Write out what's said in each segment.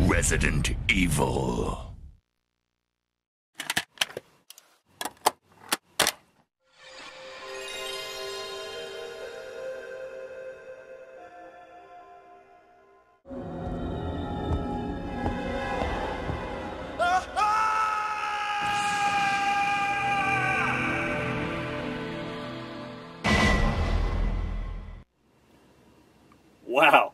Resident Evil. Wow,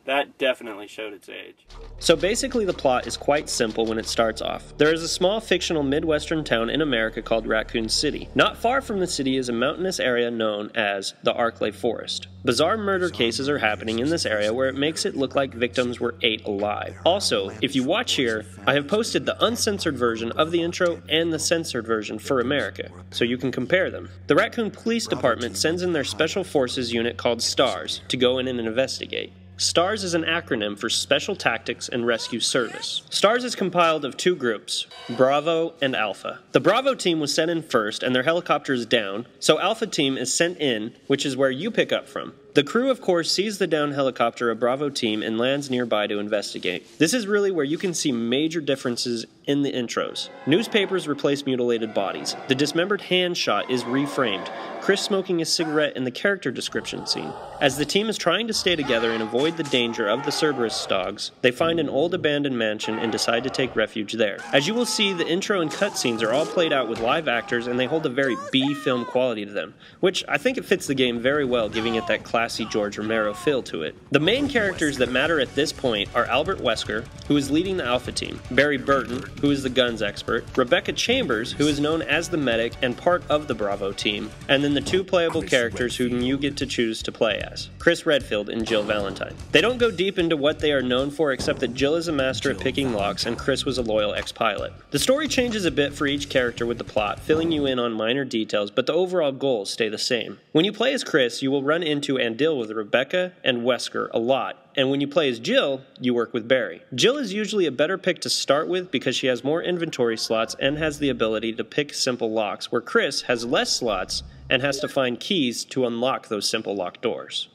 that definitely showed its age. So basically the plot is quite simple when it starts off. There is a small fictional Midwestern town in America called Raccoon City. Not far from the city is a mountainous area known as the Arklay Forest. Bizarre murder cases are happening in this area where it makes it look like victims were ate alive. Also, if you watch here, I have posted the uncensored version of the intro and the censored version for America, so you can compare them. The Raccoon Police Department sends in their Special Forces unit called STARS to go in and investigate. STARS is an acronym for Special Tactics and Rescue Service. STARS is compiled of two groups, Bravo and Alpha. The Bravo team was sent in first and their helicopter is down, so Alpha team is sent in, which is where you pick up from. The crew, of course, sees the downed helicopter of Bravo team and lands nearby to investigate. This is really where you can see major differences in the intros. Newspapers replace mutilated bodies. The dismembered hand shot is reframed. Chris smoking a cigarette in the character description scene. As the team is trying to stay together and avoid the danger of the Cerberus dogs, they find an old abandoned mansion and decide to take refuge there. As you will see, the intro and cutscenes are all played out with live actors and they hold a very B film quality to them, which I think it fits the game very well, giving it that classy George Romero feel to it. The main characters that matter at this point are Albert Wesker, who is leading the Alpha team, Barry Burton, who is the guns expert, Rebecca Chambers, who is known as the medic and part of the Bravo team, and then the two playable characters whom you get to choose to play as, Chris Redfield and Jill Valentine. They don't go deep into what they are known for except that Jill is a master at picking locks and Chris was a loyal ex-pilot. The story changes a bit for each character with the plot, filling you in on minor details, but the overall goals stay the same. When you play as Chris, you will run into and deal with Rebecca and Wesker a lot, and when you play as Jill, you work with Barry. Jill is usually a better pick to start with because she has more inventory slots and has the ability to pick simple locks, where Chris has less slots and has to find keys to unlock those simple locked doors.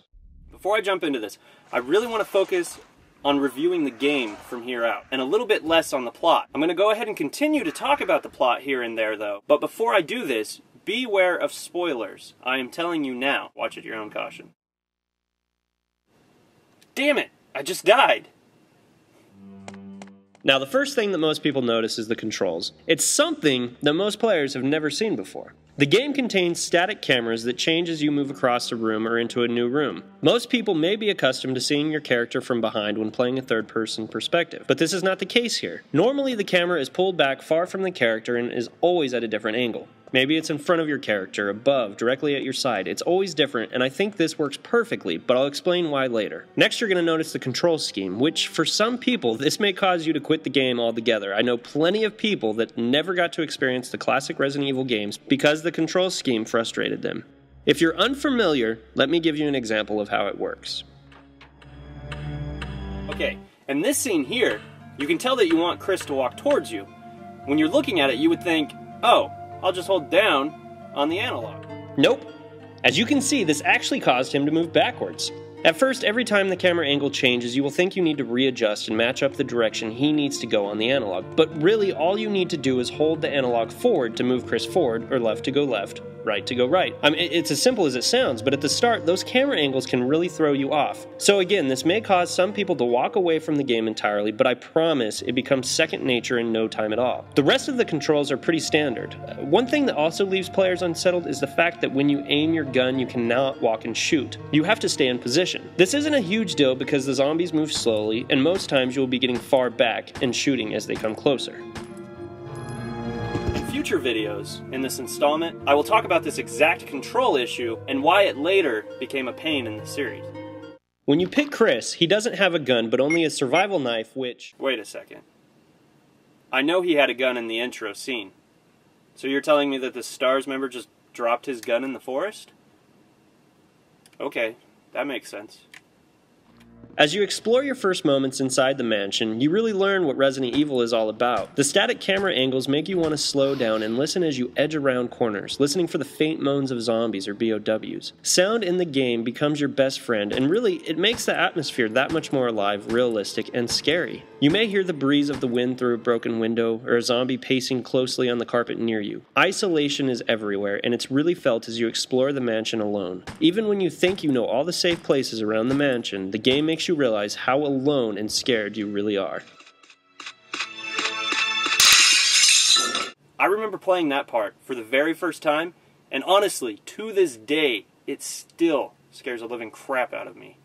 Before I jump into this, I really want to focus on reviewing the game from here out, and a little bit less on the plot. I'm going to go ahead and continue to talk about the plot here and there though, but before I do this, beware of spoilers. I am telling you now. Watch at your own caution. Damn it! I just died! Now, the first thing that most people notice is the controls. It's something that most players have never seen before. The game contains static cameras that change as you move across a room or into a new room. Most people may be accustomed to seeing your character from behind when playing a third-person perspective, but this is not the case here. Normally, the camera is pulled back far from the character and is always at a different angle. Maybe it's in front of your character, above, directly at your side. It's always different, and I think this works perfectly, but I'll explain why later. Next, you're going to notice the control scheme, which for some people, this may cause you to quit the game altogether. I know plenty of people that never got to experience the classic Resident Evil games because the control scheme frustrated them. If you're unfamiliar, let me give you an example of how it works. Okay, in this scene here, you can tell that you want Chris to walk towards you. When you're looking at it, you would think, oh, I'll just hold down on the analog. Nope. As you can see, this actually caused him to move backwards. At first, every time the camera angle changes, you will think you need to readjust and match up the direction he needs to go on the analog. But really, all you need to do is hold the analog forward to move Chris forward, or left to go left, right to go right. I mean, it's as simple as it sounds, but at the start, those camera angles can really throw you off. So again, this may cause some people to walk away from the game entirely, but I promise it becomes second nature in no time at all. The rest of the controls are pretty standard. One thing that also leaves players unsettled is the fact that when you aim your gun, you cannot walk and shoot. You have to stay in position. This isn't a huge deal because the zombies move slowly, and most times you will be getting far back and shooting as they come closer. In future videos, in this installment, I will talk about this exact control issue and why it later became a pain in the series. When you pick Chris, he doesn't have a gun, but only a survival knife, which... Wait a second. I know he had a gun in the intro scene. So you're telling me that the STARS member just dropped his gun in the forest? Okay, that makes sense. As you explore your first moments inside the mansion, you really learn what Resident Evil is all about. The static camera angles make you want to slow down and listen as you edge around corners, listening for the faint moans of zombies or BOWs. Sound in the game becomes your best friend, and really, it makes the atmosphere that much more alive, realistic, and scary. You may hear the breeze of the wind through a broken window, or a zombie pacing closely on the carpet near you. Isolation is everywhere, and it's really felt as you explore the mansion alone. Even when you think you know all the safe places around the mansion, the game makes you realize how alone and scared you really are. I remember playing that part for the very first time, and honestly, to this day, it still scares the living crap out of me.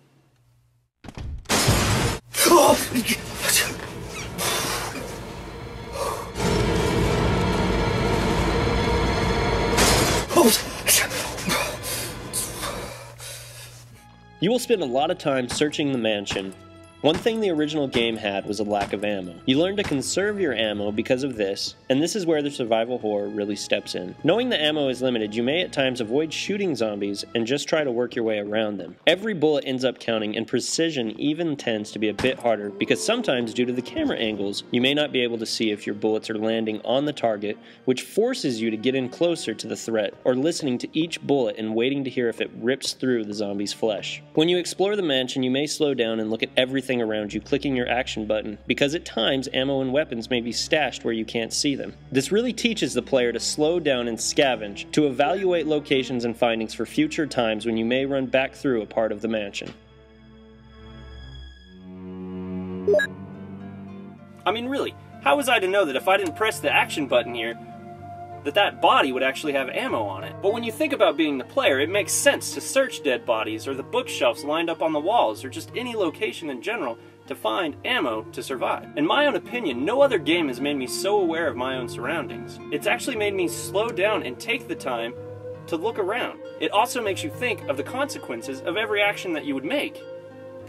You will spend a lot of time searching the mansion. One thing the original game had was a lack of ammo. You learn to conserve your ammo because of this, and this is where the survival horror really steps in. Knowing the ammo is limited, you may at times avoid shooting zombies and just try to work your way around them. Every bullet ends up counting, and precision even tends to be a bit harder because sometimes due to the camera angles, you may not be able to see if your bullets are landing on the target, which forces you to get in closer to the threat, or listening to each bullet and waiting to hear if it rips through the zombie's flesh. When you explore the mansion, you may slow down and look at everything around you, clicking your action button, because at times ammo and weapons may be stashed where you can't see them. This really teaches the player to slow down and scavenge, to evaluate locations and findings for future times when you may run back through a part of the mansion. I mean, really, how was I to know that if I didn't press the action button here, that body would actually have ammo on it? But when you think about being the player, it makes sense to search dead bodies or the bookshelves lined up on the walls or just any location in general to find ammo to survive. In my own opinion, no other game has made me so aware of my own surroundings. It's actually made me slow down and take the time to look around. It also makes you think of the consequences of every action that you would make.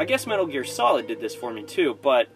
I guess Metal Gear Solid did this for me too, but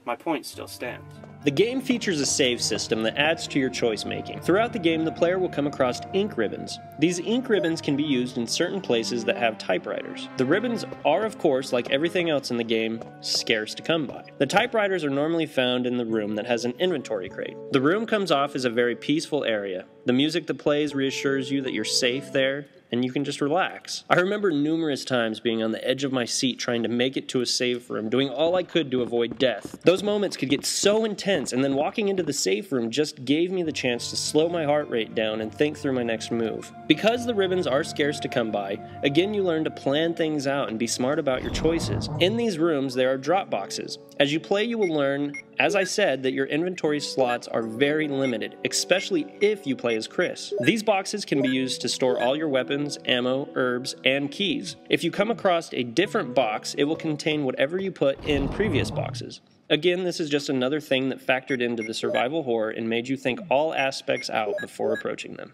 my point still stands. The game features a save system that adds to your choice making. Throughout the game, the player will come across ink ribbons. These ink ribbons can be used in certain places that have typewriters. The ribbons are, of course, like everything else in the game, scarce to come by. The typewriters are normally found in the room that has an inventory crate. The room comes off as a very peaceful area. The music that plays reassures you that you're safe there, and you can just relax. I remember numerous times being on the edge of my seat trying to make it to a safe room, doing all I could to avoid death. Those moments could get so intense, and then walking into the safe room just gave me the chance to slow my heart rate down and think through my next move. Because the ribbons are scarce to come by, again you learn to plan things out and be smart about your choices. In these rooms there are drop boxes. As you play, you will learn, as I said, that your inventory slots are very limited, especially if you play as Chris. These boxes can be used to store all your weapons, ammo, herbs, and keys. If you come across a different box, it will contain whatever you put in previous boxes. Again, this is just another thing that factored into the survival horror and made you think all aspects out before approaching them.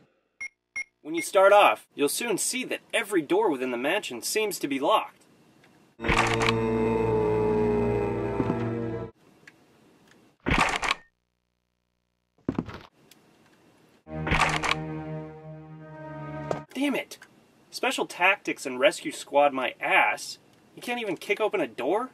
When you start off, you'll soon see that every door within the mansion seems to be locked. Damn it! Special Tactics and Rescue Squad my ass. You can't even kick open a door?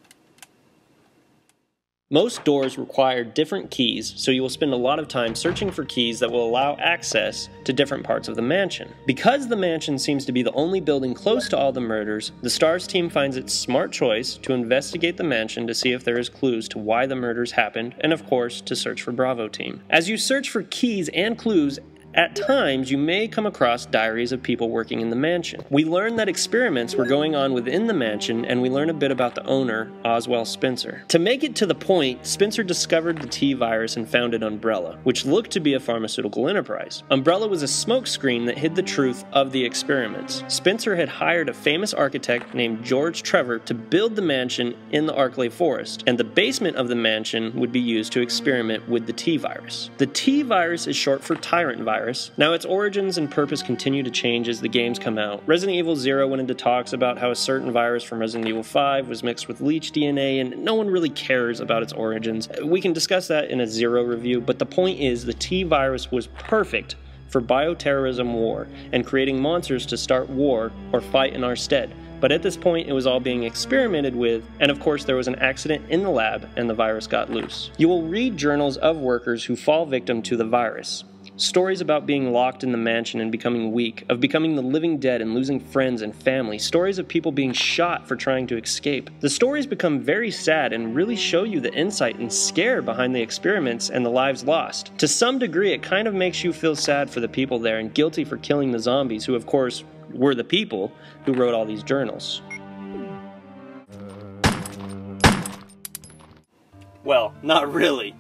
Most doors require different keys, so you will spend a lot of time searching for keys that will allow access to different parts of the mansion. Because the mansion seems to be the only building close to all the murders, the STARS team finds it smart choice to investigate the mansion to see if there is clues to why the murders happened, and of course, to search for Bravo team. As you search for keys and clues, at times, you may come across diaries of people working in the mansion. We learn that experiments were going on within the mansion, and we learn a bit about the owner, Oswald Spencer. To make it to the point, Spencer discovered the T-virus and founded Umbrella, which looked to be a pharmaceutical enterprise. Umbrella was a smokescreen that hid the truth of the experiments. Spencer had hired a famous architect named George Trevor to build the mansion in the Arklay Forest, and the basement of the mansion would be used to experiment with the T-virus. The T-virus is short for Tyrant Virus. Now, its origins and purpose continue to change as the games come out. Resident Evil 0 went into talks about how a certain virus from Resident Evil 5 was mixed with leech DNA, and no one really cares about its origins. We can discuss that in a 0 review, but the point is the T-virus was perfect for bioterrorism war and creating monsters to start war or fight in our stead. But at this point, it was all being experimented with, and of course there was an accident in the lab and the virus got loose. You will read journals of workers who fall victim to the virus. Stories about being locked in the mansion and becoming weak, of becoming the living dead and losing friends and family, stories of people being shot for trying to escape. The stories become very sad and really show you the insight and scare behind the experiments and the lives lost. To some degree, it kind of makes you feel sad for the people there and guilty for killing the zombies, who of course were the people who wrote all these journals. Well, not really.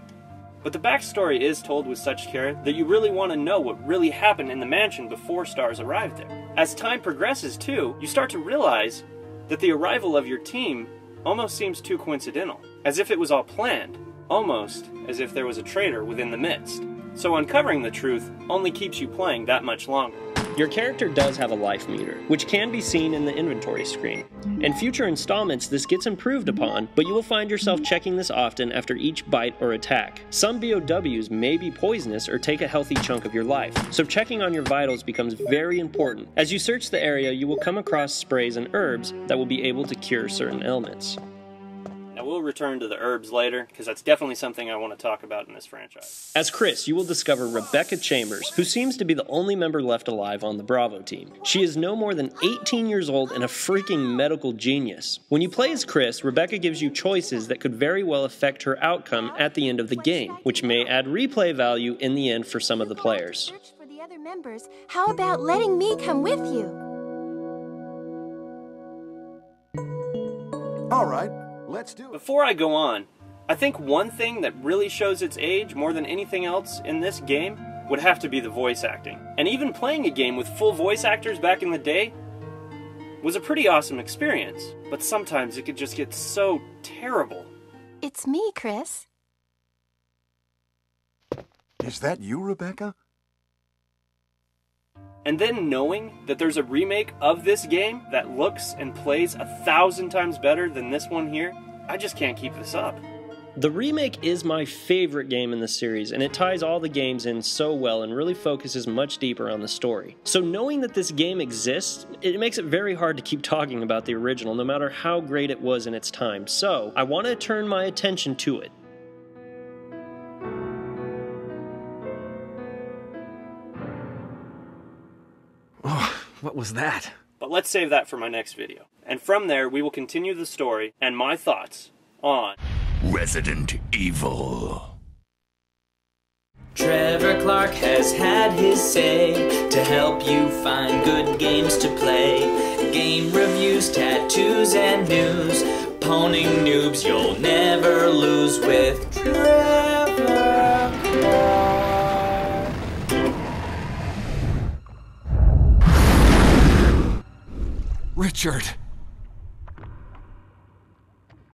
But the backstory is told with such care that you really want to know what really happened in the mansion before STARS arrived there. As time progresses too, you start to realize that the arrival of your team almost seems too coincidental, as if it was all planned, almost as if there was a traitor within the midst. So uncovering the truth only keeps you playing that much longer. Your character does have a life meter, which can be seen in the inventory screen. In future installments, this gets improved upon, but you will find yourself checking this often after each bite or attack. Some BOWs may be poisonous or take a healthy chunk of your life, so checking on your vitals becomes very important. As you search the area, you will come across sprays and herbs that will be able to cure certain ailments. Now we'll return to the herbs later, because that's definitely something I want to talk about in this franchise. As Chris, you will discover Rebecca Chambers, who seems to be the only member left alive on the Bravo team. She is no more than 18 years old and a freaking medical genius. When you play as Chris, Rebecca gives you choices that could very well affect her outcome at the end of the game, which may add replay value in the end for some of the players. For the other members, how about letting me come with you? All right. Let's do it. Before I go on, I think one thing that really shows its age more than anything else in this game would have to be the voice acting. And even playing a game with full voice actors back in the day was a pretty awesome experience, but sometimes it could just get so terrible. It's me, Chris. Is that you, Rebecca? And then knowing that there's a remake of this game that looks and plays 1,000 times better than this one here, I just can't keep this up. The remake is my favorite game in the series, and it ties all the games in so well and really focuses much deeper on the story. So knowing that this game exists, it makes it very hard to keep talking about the original, no matter how great it was in its time. So I want to turn my attention to it. Oh, what was that? But let's save that for my next video. And from there, we will continue the story and my thoughts on Resident Evil. Trevor Clark has had his say to help you find good games to play. Game reviews, tattoos, and news. Poning noobs you'll never lose with Trevor Clark. Richard.